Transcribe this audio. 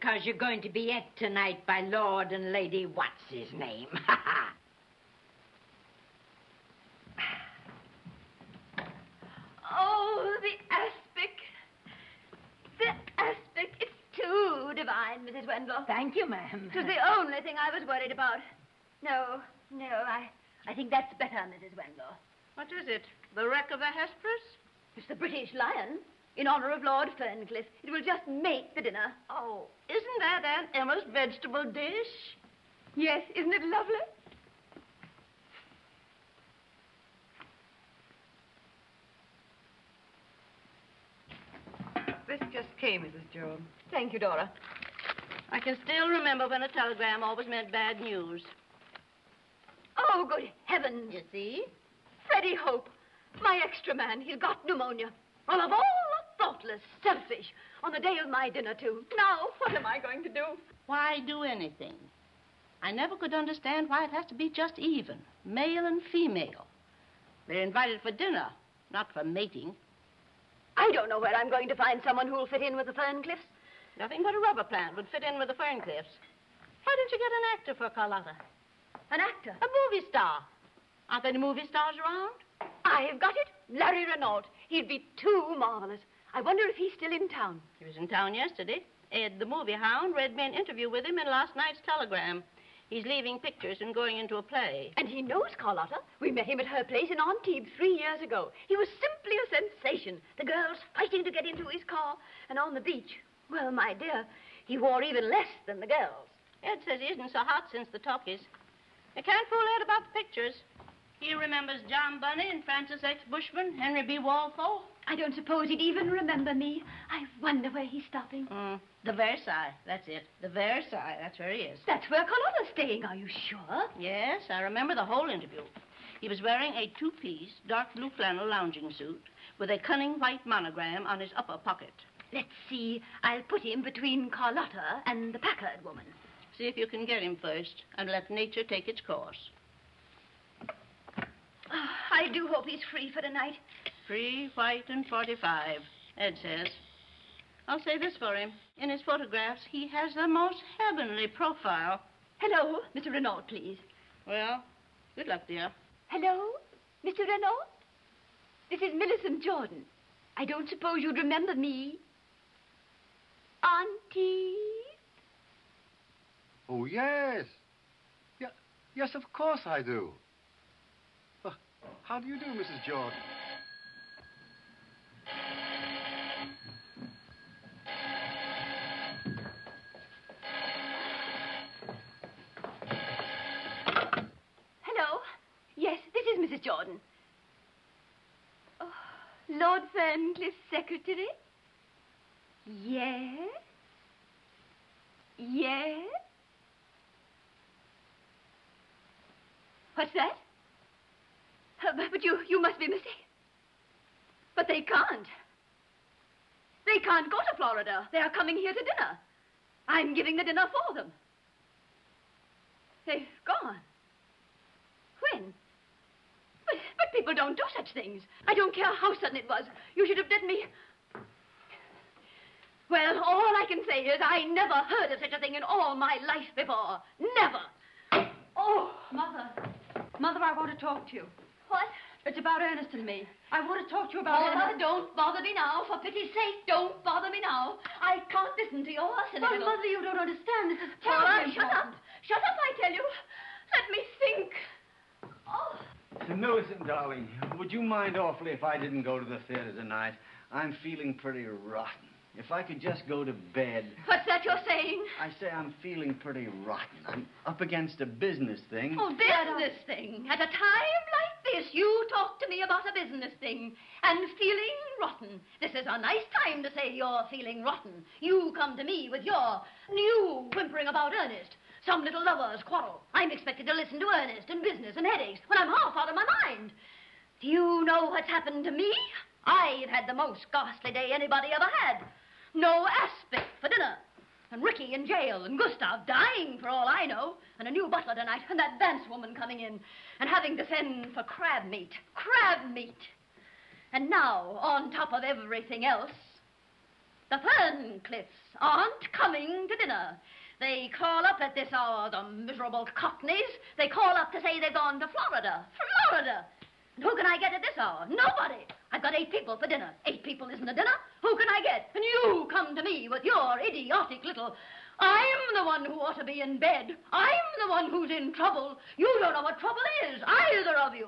because you're going to be ate tonight by Lord and Lady What's-His-Name. Oh, the aspic. The aspic. It's too divine, Mrs. Wendell. Thank you, ma'am. It was the only thing I was worried about. No, I think that's better, Mrs. Wendell. What is it? The wreck of the Hesperus? It's the British Lion, in honor of Lord Ferncliff. It will just make the dinner. Oh, isn't that Aunt Emma's vegetable dish? Yes, isn't it lovely? This just came, Mrs. Jordan. Thank you, Dora. I can still remember when a telegram always meant bad news. Oh, good heavens. You see? Freddie Hope, my extra man, he's got pneumonia. Well, of all the thoughtless, selfish, on the day of my dinner, too. Now, what am I going to do? Why do anything? I never could understand why it has to be just even, male and female. They're invited for dinner, not for mating. I don't know where I'm going to find someone who'll fit in with the Ferncliffs. Nothing but a rubber plant would fit in with the Ferncliffs. Why don't you get an actor for Carlotta? An actor? A movie star. Aren't there any movie stars around? I've got it. Larry Renault. He'd be too marvelous. I wonder if he's still in town. He was in town yesterday. Ed, the movie hound, read me an interview with him in last night's telegram. He's leaving pictures and going into a play. And he knows Carlotta. We met him at her place in Antibes 3 years ago. He was simply a sensation. The girls fighting to get into his car. And on the beach, well, my dear, he wore even less than the girls. Ed says he isn't so hot since the talkies. You can't fool Ed about the pictures. He remembers John Bunny and Francis X. Bushman, Henry B. Walthall. I don't suppose he'd even remember me. I wonder where he's stopping. The Versailles, that's it. The Versailles, that's where he is. That's where Carlotta's staying, are you sure? Yes, I remember the whole interview. He was wearing a two-piece, dark blue flannel lounging suit with a cunning white monogram on his upper pocket. Let's see. I'll put him between Carlotta and the Packard woman. See if you can get him first, and let nature take its course. Oh, I do hope he's free for tonight. Free, white, and 45, Ed says. I'll say this for him. In his photographs, he has the most heavenly profile. Hello, Mr. Renault, please. Well, good luck, dear. Hello, Mr. Renault? This is Millicent Jordan. I don't suppose you'd remember me. Auntie? Oh, yes. Yes, of course I do. How do you do, Mrs. Jordan? Hello. Yes, this is Mrs. Jordan. Oh, Lord Ferncliff's secretary? Yes? Yes? What's that? But you must be mistaken. But they can't. They can't go to Florida. They are coming here to dinner. I'm giving the dinner for them. They've gone. When? But people don't do such things. I don't care how sudden it was. You should have let me... Well, all I can say is I never heard of such a thing in all my life before. Never. Oh, Mother. Mother, I want to talk to you. what? It's about Ernest and me. I want to talk to you about Mother, Ernest. don't bother me now. For pity's sake, don't bother me now. I can't listen to your But, cynical... Mother, you don't understand. This is Laura, terribly shut up. important. Shut up, I tell you. Let me think. Oh. Millicent, darling, would you mind awfully if I didn't go to the theater tonight? I'm feeling pretty rotten. If I could just go to bed. What's that you're saying? I say I'm feeling pretty rotten. I'm up against a business thing. Oh, business thing. At a time like this, you talk to me about a business thing and feeling rotten. This is a nice time to say you're feeling rotten. You come to me with your new whimpering about Ernest. Some little lovers quarrel. I'm expected to listen to Ernest and business and headaches when I'm half out of my mind. Do you know what's happened to me? I've had the most ghastly day anybody ever had. No aspic for dinner. And Ricky in jail, and Gustav dying for all I know, and a new butler tonight, and that Vance woman coming in, and having to send for crab meat. Crab meat. And now, on top of everything else, the Hintoncliffs aren't coming to dinner. They call up at this hour, the miserable cockneys. They call up to say they've gone to Florida. Florida! And who can I get at this hour? Nobody. I've got 8 people for dinner. 8 people isn't a dinner. Who can I get? And you come to me with your idiotic little... I'm the one who ought to be in bed. I'm the one who's in trouble. You don't know what trouble is, either of you.